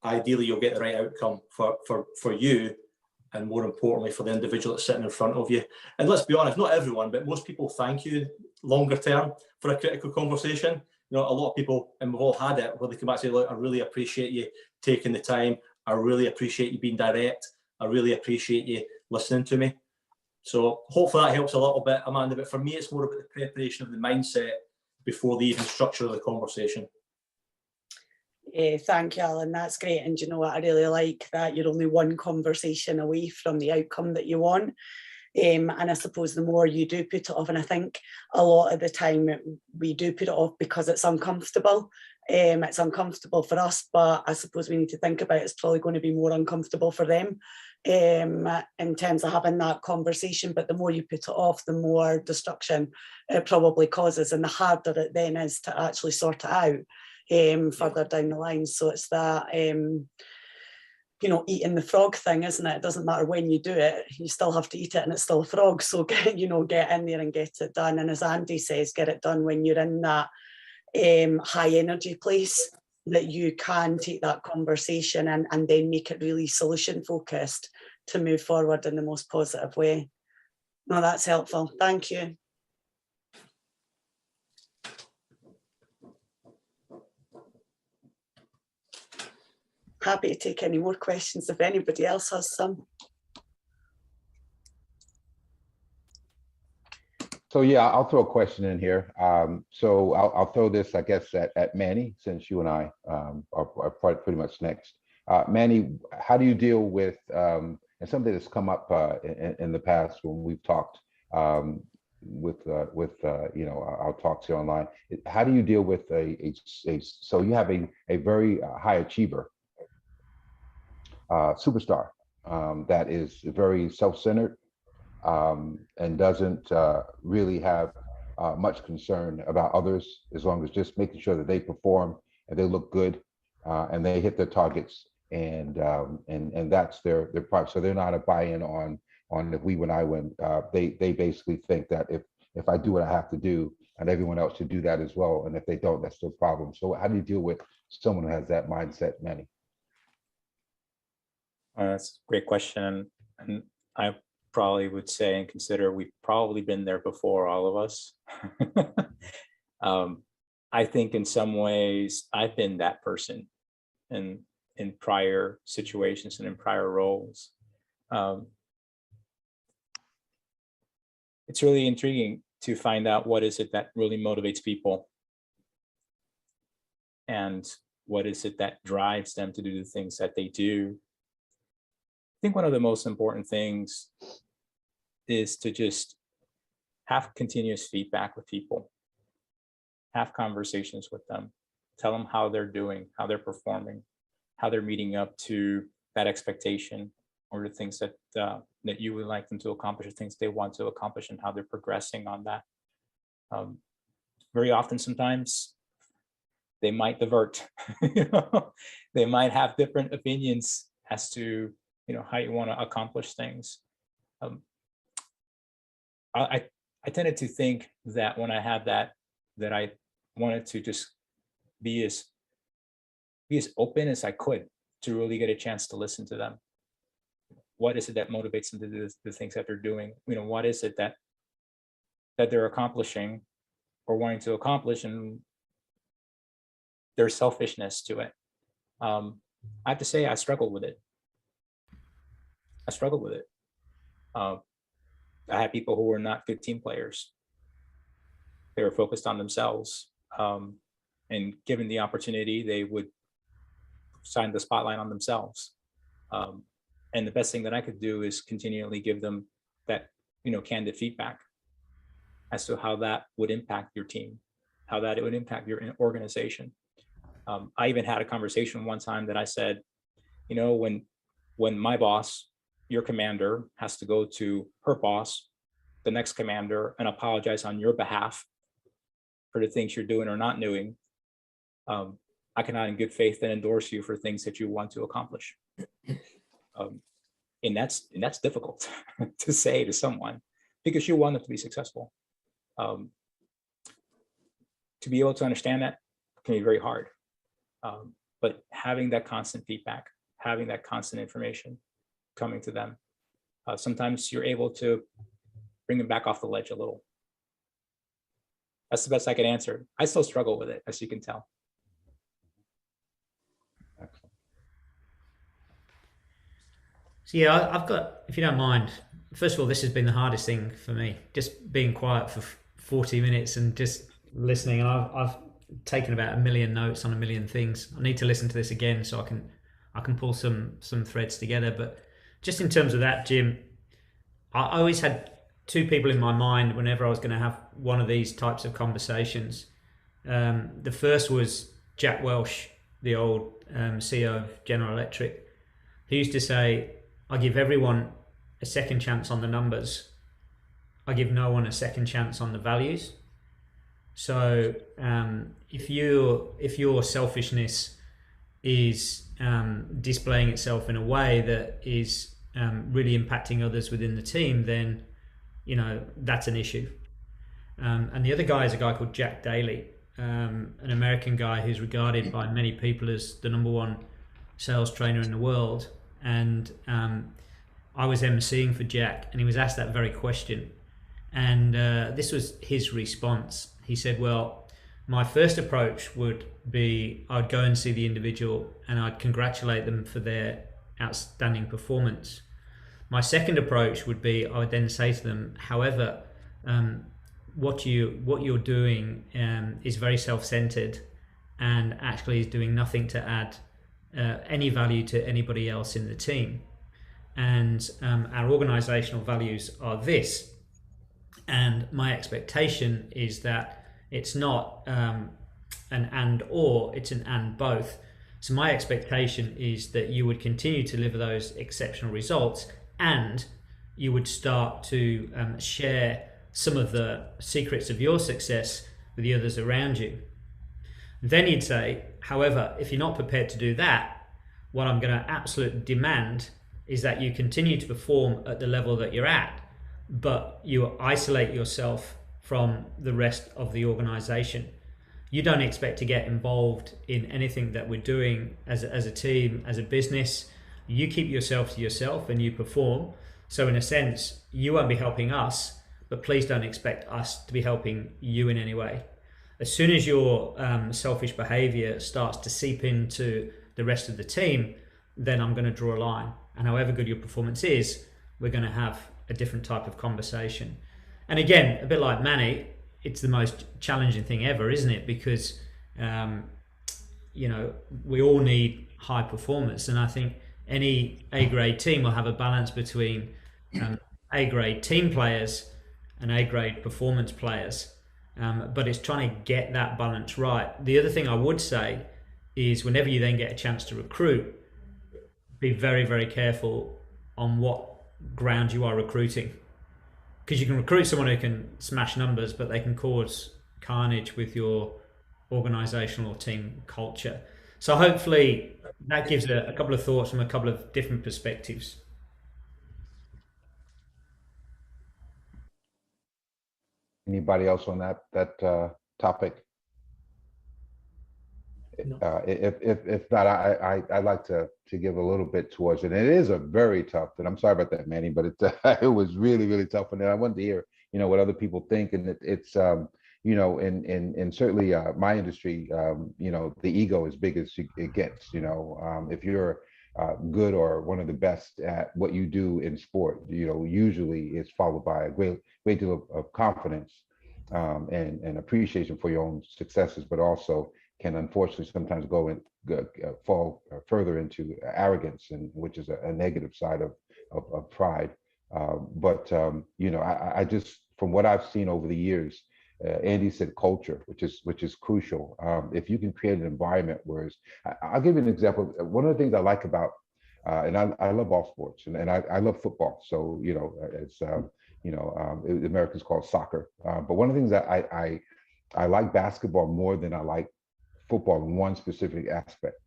Speaker 3: ideally, you'll get the right outcome for you, and more importantly, for the individual that's sitting in front of you. And let's be honest, not everyone, but most people thank you longer term for a critical conversation. You know, a lot of people, and we've all had it, where they come back and say, look, I really appreciate you taking the time. I really appreciate you being direct. I really appreciate you listening to me. So hopefully that helps a little bit, Amanda, but for me, it's more about the preparation of the mindset before the even structure of the conversation.
Speaker 4: Thank you, Alan. That's great. And you know what? I really like that you're only one conversation away from the outcome that you want. And I suppose the more you do put it off, and I think a lot of the time we do put it off because it's uncomfortable. It's uncomfortable for us, but I suppose we need to think about it's probably going to be more uncomfortable for them in terms of having that conversation. But the more you put it off, the more destruction it probably causes, and the harder it then is to actually sort it out further down the line. So it's that eating the frog thing, isn't it? It doesn't matter when you do it, you still have to eat it and it's still a frog. So get in there and get it done. And as Andy says, get it done when you're in that high energy place, that you can take that conversation and then make it really solution focused to move forward in the most positive way. No, that's helpful. Thank you. Happy to take any more questions if anybody else has some.
Speaker 5: So yeah, I'll throw a question in here. So I'll throw this, I guess, at Manny, since you and I are pretty much next. Manny, how do you deal with, and something that's come up in the past when we've talked with our talks here online, how do you deal with so you have a very high achiever, superstar that is very self-centered, and doesn't really have much concern about others, as long as just making sure that they perform and they look good and they hit their targets, and that's their part. So they're not a buy-in on if we win, I win. They basically think that if I do what I have to do, and everyone else should do that as well, and if they don't, that's their problem. So how do you deal with someone who has that mindset, Manny?
Speaker 2: That's a great question, and I probably would say and consider we've probably been there before, all of us. I think in some ways I've been that person in prior situations and in prior roles. It's really intriguing to find out what is it that really motivates people, and what is it that drives them to do the things that they do. I think one of the most important things is to just have continuous feedback with people, have conversations with them, tell them how they're doing, how they're performing, how they're meeting up to that expectation, or the things that that you would like them to accomplish, the things they want to accomplish, and how they're progressing on that. Very often, sometimes they might divert. They might have different opinions as to how you want to accomplish things. I tended to think that when I had that I wanted to just be as open as I could to really get a chance to listen to them. What is it that motivates them to do the things that they're doing? What is it that they're accomplishing or wanting to accomplish, and their selfishness to it. I have to say, I struggled with it. I had people who were not good team players. They were focused on themselves. And given the opportunity, they would shine the spotlight on themselves. And the best thing that I could do is continually give them that, candid feedback as to how that would impact your team, how that it would impact your organization. I even had a conversation one time that I said, when my boss, your commander, has to go to her boss, the next commander, and apologize on your behalf for the things you're doing or not doing, I cannot in good faith then endorse you for things that you want to accomplish. And that's difficult to say to someone, because you want them to be successful. To be able to understand that can be very hard. But having that constant feedback, having that constant information coming to them, sometimes you're able to bring them back off the ledge a little. That's the best I can answer. I still struggle with it, as you can tell.
Speaker 5: Excellent.
Speaker 1: So yeah, I've got, if you don't mind, first of all, this has been the hardest thing for me, just being quiet for 40 minutes and just listening. And I've taken about a million notes on a million things. I need to listen to this again so I can pull some threads together. But just in terms of that, Jim, I always had two people in my mind whenever I was going to have one of these types of conversations. The first was Jack Welch, the old CEO of General Electric. He used to say, I give everyone a second chance on the numbers. I give no one a second chance on the values. So if your selfishness is displaying itself in a way that is really impacting others within the team, then that's an issue. And the other guy is a guy called Jack Daly, an American guy who's regarded by many people as the number one sales trainer in the world. And I was emceeing for Jack, and he was asked that very question. And this was his response. He said, well, my first approach would be I'd go and see the individual and I'd congratulate them for their outstanding performance. My second approach would be I would then say to them, however, what you're doing is very self-centered and actually is doing nothing to add any value to anybody else in the team. And our organizational values are this. And my expectation is that it's not an and or, it's an and both. So my expectation is that you would continue to deliver those exceptional results, and you would start to share some of the secrets of your success with the others around you. Then you'd say, however, if you're not prepared to do that, what I'm going to absolutely demand is that you continue to perform at the level that you're at, but you isolate yourself from the rest of the organization. You don't expect to get involved in anything that we're doing as a team, as a business. You keep yourself to yourself and you perform. So in a sense, you won't be helping us, but please don't expect us to be helping you in any way. As soon as your selfish behavior starts to seep into the rest of the team, then I'm going to draw a line. And however good your performance is, we're going to have a different type of conversation. And again, a bit like Manny, it's the most challenging thing ever, isn't it? Because we all need high performance, and I think any A-grade team will have a balance between A-grade team players and A-grade performance players, but it's trying to get that balance right. The other thing I would say is whenever you then get a chance to recruit, be very, very careful on what ground you are recruiting, because you can recruit someone who can smash numbers, but they can cause carnage with your organizational team culture. So hopefully that gives a couple of thoughts from a couple of different perspectives.
Speaker 5: Anybody else on that topic?
Speaker 3: No.
Speaker 5: If not, I'd like to give a little bit towards it. And it is a very tough, and I'm sorry about that, Manny, but it was really, really tough. And I wanted to hear, what other people think. And it's and certainly my industry, the ego is big as it gets. If you're good or one of the best at what you do in sport, usually it's followed by a great deal of confidence and appreciation for your own successes, but also can unfortunately sometimes fall further into arrogance, and which is a negative side of pride. I just, from what I've seen over the years, Andy said culture, which is crucial. If you can create an environment where I'll give you an example. One of the things I like about and I love all sports, and I love football. So it's the Americans call it soccer. But one of the things that I like basketball more than I like football in one specific aspect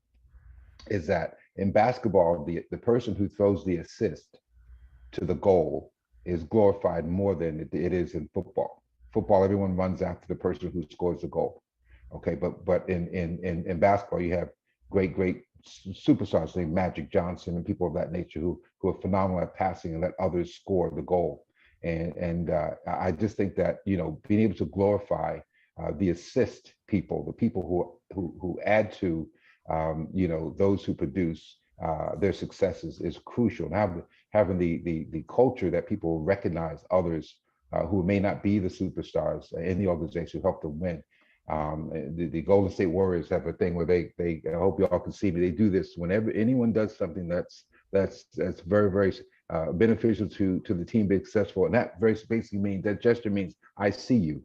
Speaker 5: is that in basketball, the person who throws the assist to the goal is glorified more than it is in football. Football, everyone runs after the person who scores the goal. Okay, but in basketball, you have great superstars like Magic Johnson and people of that nature who are phenomenal at passing and let others score the goal. And I just think that being able to glorify the assist people, the people who add to those who produce, their success is crucial. And having the culture that people recognize others who may not be the superstars in the organization, who help them win. The Golden State Warriors have a thing where they I hope y'all can see me. They do this whenever anyone does something that's very, very beneficial to the team being successful, and that very basically means that gesture means I see you.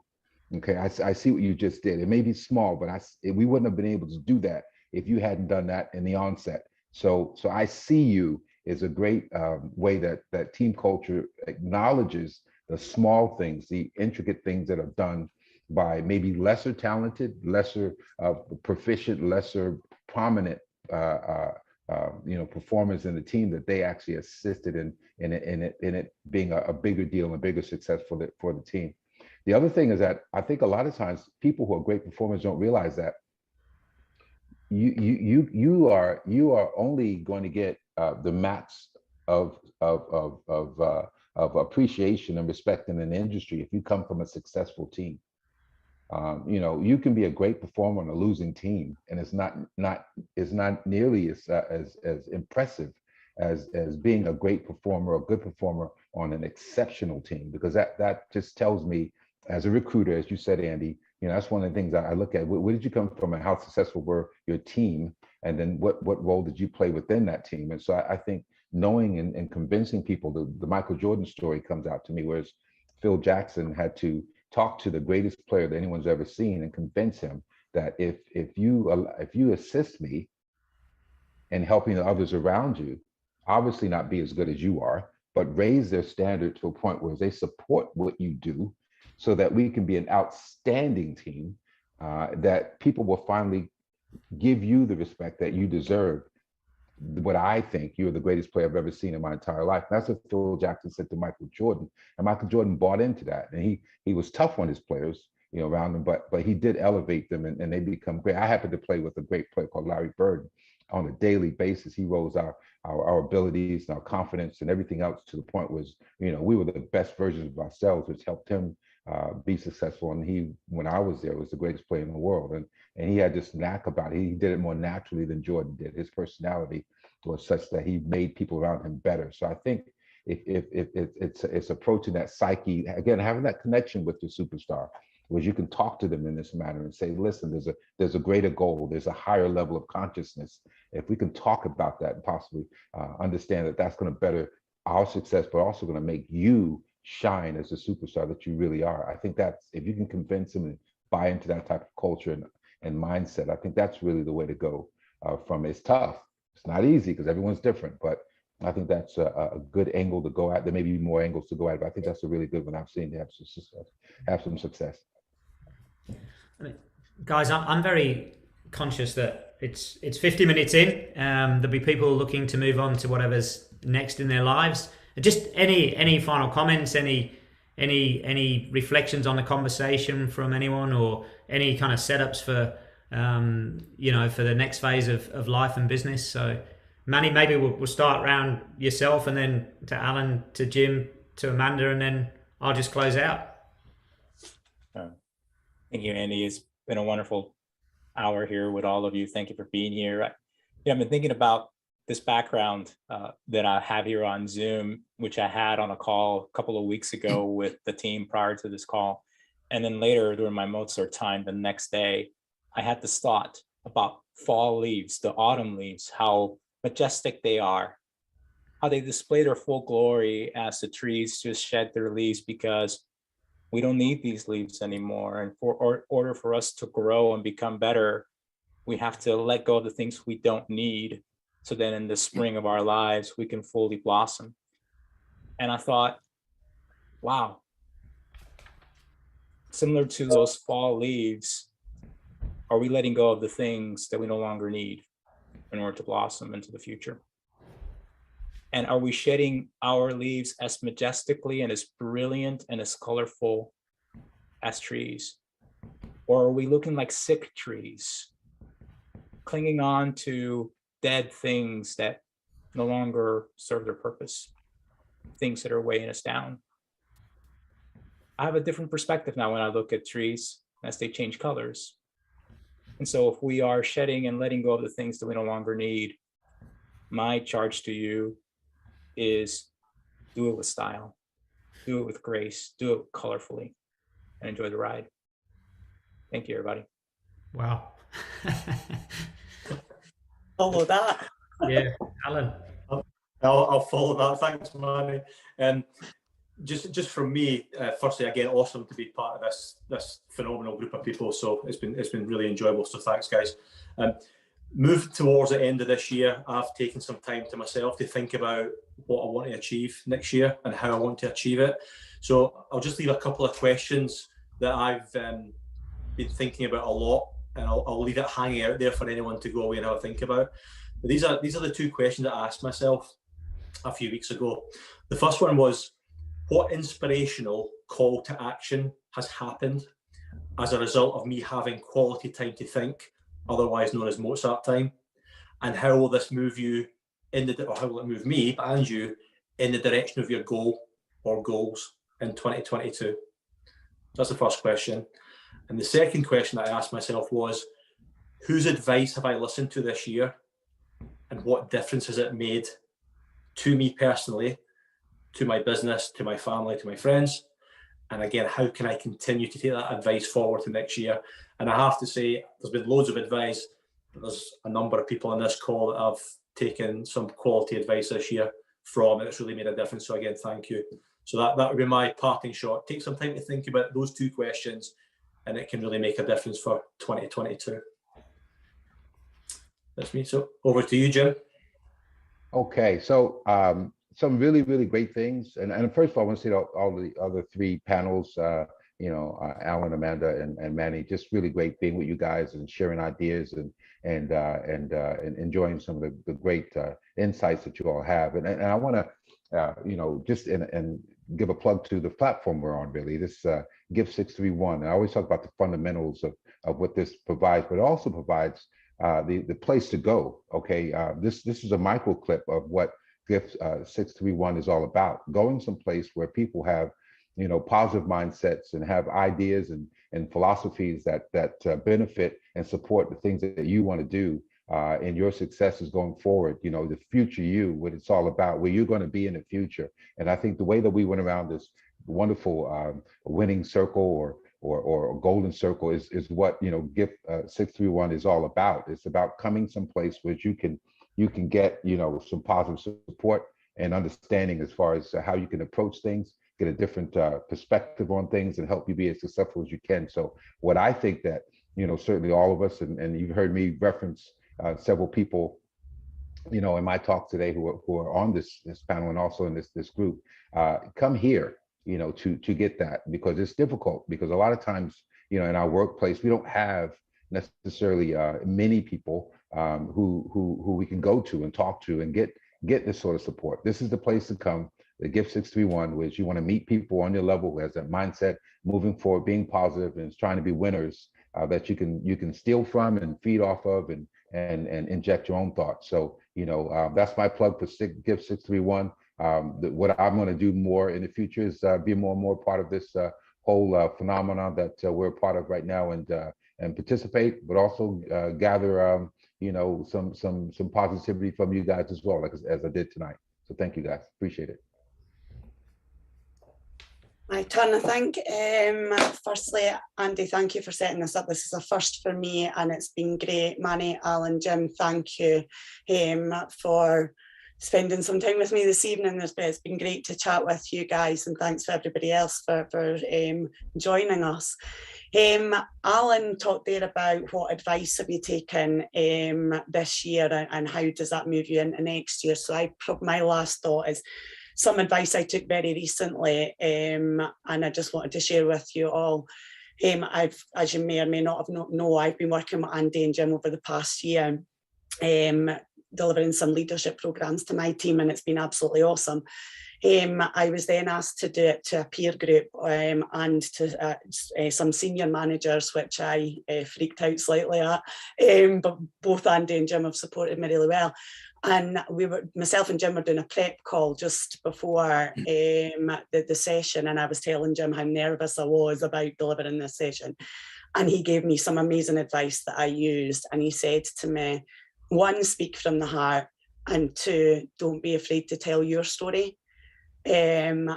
Speaker 5: Okay, I see what you just did. It may be small, but we wouldn't have been able to do that if you hadn't done that in the onset. So I see you is a great way that team culture acknowledges the small things, the intricate things that are done by maybe lesser talented, lesser proficient, lesser prominent performers in the team, that they actually assisted in it being a bigger deal and a bigger success for the team. The other thing is that I think a lot of times people who are great performers don't realize that you are only going to get the max of appreciation and respect in an industry if you come from a successful team. You can be a great performer on a losing team, and it's not nearly as impressive as being a great performer or good performer on an exceptional team, because that just tells me, as a recruiter, as you said, Andy, that's one of the things I look at. Where did you come from, and how successful were your team, and then what role did you play within that team? And so I think knowing and convincing people, the Michael Jordan story comes out to me, whereas Phil Jackson had to talk to the greatest player that anyone's ever seen and convince him that if you assist me in helping the others around you, obviously not be as good as you are, but raise their standard to a point where they support what you do, so that we can be an outstanding team, that people will finally give you the respect that you deserve. What I think, you're the greatest player I've ever seen in my entire life. And that's what Phil Jackson said to Michael Jordan, and Michael Jordan bought into that. And he was tough on his players, around them, but he did elevate them, and they become great. I happened to play with a great player called Larry Bird on a daily basis. He rose our abilities and our confidence and everything else to the point was, we were the best versions of ourselves, which helped him be successful. And when I was there, was the greatest player in the world. And he had this knack about it. He did it more naturally than Jordan did. His personality was such that he made people around him better. So I think if it's approaching that psyche, again, having that connection with the superstar, where you can talk to them in this manner and say, listen, there's a greater goal, there's a higher level of consciousness. If we can talk about that and possibly understand that that's going to better our success, but also going to make you shine as the superstar that you really are. I think that's, if you can convince them and buy into that type of culture and mindset, I think that's really the way to go from it. It's tough. It's not easy because everyone's different, but I think that's a good angle to go at. There may be more angles to go at, but I think that's a really good one. I've seen to have some success.
Speaker 1: Guys, I'm very conscious that it's 50 minutes in. There'll be people looking to move on to whatever's next in their lives. Just any final comments, any reflections on the conversation from anyone, or any kind of setups for for the next phase of life and business. So Manny, maybe we'll start around yourself, and then to Alan, to Jim, to Amanda, and then I'll just close out.
Speaker 2: Thank you, Andy. It's been a wonderful hour here with all of you. Thank you for being here. I've been thinking about this background that I have here on Zoom, which I had on a call a couple of weeks ago with the team prior to this call. And then later during my Mozart time, the next day, I had this thought about fall leaves, the autumn leaves, how majestic they are, how they display their full glory as the trees just shed their leaves because we don't need these leaves anymore. And for order for us to grow and become better, we have to let go of the things we don't need, so then in the spring of our lives, we can fully blossom. And I thought, wow, similar to those fall leaves, are we letting go of the things that we no longer need in order to blossom into the future? And are we shedding our leaves as majestically and as brilliant and as colorful as trees? Or are we looking like sick trees, clinging on to dead things that no longer serve their purpose, things that are weighing us down? I have a different perspective now when I look at trees as they change colors. And so if we are shedding and letting go of the things that we no longer need, My charge to you is do it with style, do it with grace, do it colorfully, and enjoy the ride. Thank you, everybody.
Speaker 1: Wow.
Speaker 4: Follow that.
Speaker 1: Yeah, Alan.
Speaker 3: I'll follow that. Thanks, Manny. And just from me, firstly, again, awesome to be part of this phenomenal group of people. So it's been really enjoyable. So thanks, guys. Moving towards the end of this year, I've taken some time to myself to think about what I want to achieve next year and how I want to achieve it. So I'll just leave a couple of questions that I've been thinking about a lot, and I'll leave it hanging out there for anyone to go away and have a think about. But these are the two questions that I asked myself a few weeks ago. The first one was, what inspirational call to action has happened as a result of me having quality time to think, otherwise known as Mozart time? And how will this move you or how will it move me and you in the direction of your goal or goals in 2022? That's the first question. And the second question that I asked myself was, whose advice have I listened to this year, and what difference has it made to me personally, to my business, to my family, to my friends? And again, how can I continue to take that advice forward to next year? And I have to say, there's been loads of advice, but there's a number of people on this call that have taken some quality advice this year from, and it's really made a difference. So again, thank you. So that would be my parting shot. Take some time to think about those two questions, and it can really make a difference for 2022. That's me. So over to you, Jim.
Speaker 5: Okay, so some really, really great things. And first of all, I want to say to all the other three panels, Alan, Amanda, and Manny, just really great being with you guys and sharing ideas and enjoying some of the great insights that you all have. And I want to, just and give a plug to the platform we're on, really, this Gift 631. And I always talk about the fundamentals of what this provides, but it also provides the place to go. Okay, this is a micro clip of what Gift 631 is all about. Going someplace where people have, positive mindsets and have ideas and philosophies that benefit and support the things that you want to do in your successes going forward. The future you, what it's all about, where you're going to be in the future. And I think the way that we went around this wonderful winning circle or golden circle is what Gift 631 is all about. It's about coming someplace where you can get some positive support and understanding as far as how you can approach things, get a different perspective on things, and help you be as successful as you can. So what I think that certainly all of us, and you've heard me reference several people in my talk today who are on this panel and also in this group, come here to get that, because it's difficult, because a lot of times in our workplace we don't have necessarily many people who we can go to and talk to and get this sort of support. This is the place to come. The Gift 631, which you want to meet people on your level who has that mindset, moving forward, being positive, and is trying to be winners that you can steal from and feed off of and inject your own thoughts. So that's my plug for Gift 631. What I'm going to do more in the future is be more and more part of this whole phenomenon that we're a part of right now, and participate, but also gather some positivity from you guys as well, like as I did tonight. So thank you guys, appreciate it.
Speaker 4: My turn, I think. Firstly, Andy, thank you for setting this up. This is a first for me, and it's been great. Manny, Alan, Jim, thank you for spending some time with me this evening. It's been great to chat with you guys, and thanks for everybody else for joining us. Alan talked there about what advice have you taken this year, and how does that move you into next year. So my last thought is some advice I took very recently, and I just wanted to share with you all. As you may or may not know, I've been working with Andy and Jim over the past year, delivering some leadership programs to my team, and it's been absolutely awesome. I was then asked to do it to a peer group and to some senior managers, which I freaked out slightly at, but both Andy and Jim have supported me really well. And myself and Jim were doing a prep call just before the session, and I was telling Jim how nervous I was about delivering this session. And he gave me some amazing advice that I used, and he said to me, one, speak from the heart, and 2, don't be afraid to tell your story. And,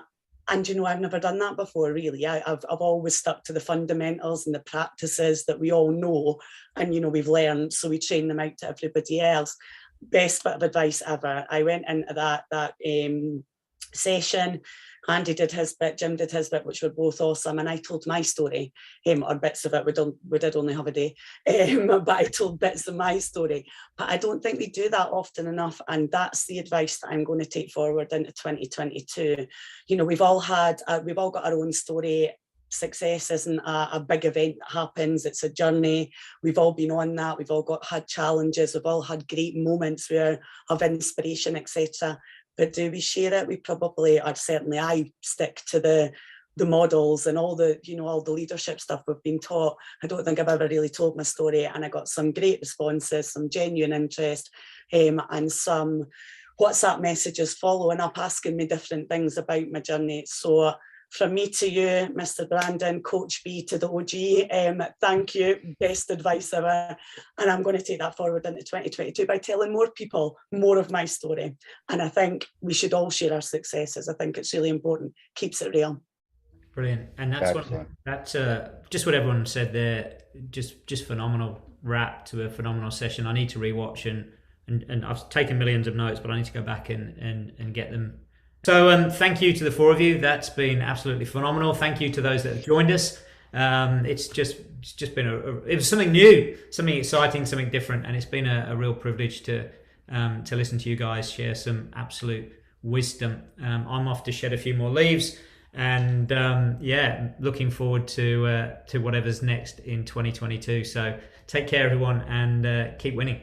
Speaker 4: you know, I've never done that before, really. I've always stuck to the fundamentals and the practices that we all know and, you know, we've learned, so we train them out to everybody else. Best bit of advice ever. I went into that session. Andy did his bit, Jim did his bit, which were both awesome, and I told my story, or bits of it. We did only have a day, but I told bits of my story. But I don't think we do that often enough, and that's the advice that I'm going to take forward into 2022. You know, we've all got our own story. Success isn't a big event that happens, it's a journey. We've all been on that, we've all had challenges, we've all had great moments of inspiration, etc. But do we share it? We probably, or certainly I stick to the models and all the leadership stuff we've been taught. I don't think I've ever really told my story, and I got some great responses, some genuine interest, and some WhatsApp messages following up, asking me different things about my journey. So from me to you, Mr. Brandon, Coach B to the OG, thank you, best advice ever. And I'm going to take that forward into 2022 by telling more people more of my story. And I think we should all share our successes. I think it's really important, keeps it real.
Speaker 1: Brilliant. And that's just what everyone said there, just phenomenal wrap to a phenomenal session. I need to rewatch and I've taken millions of notes, but I need to go back and get them. So thank you to the 4 of you. That's been absolutely phenomenal. Thank you to those that have joined us. It's just been it was something new, something exciting, something different, and it's been a real privilege to listen to you guys share some absolute wisdom. I'm off to shed a few more leaves, and looking forward to whatever's next in 2022. So take care, everyone, and keep winning.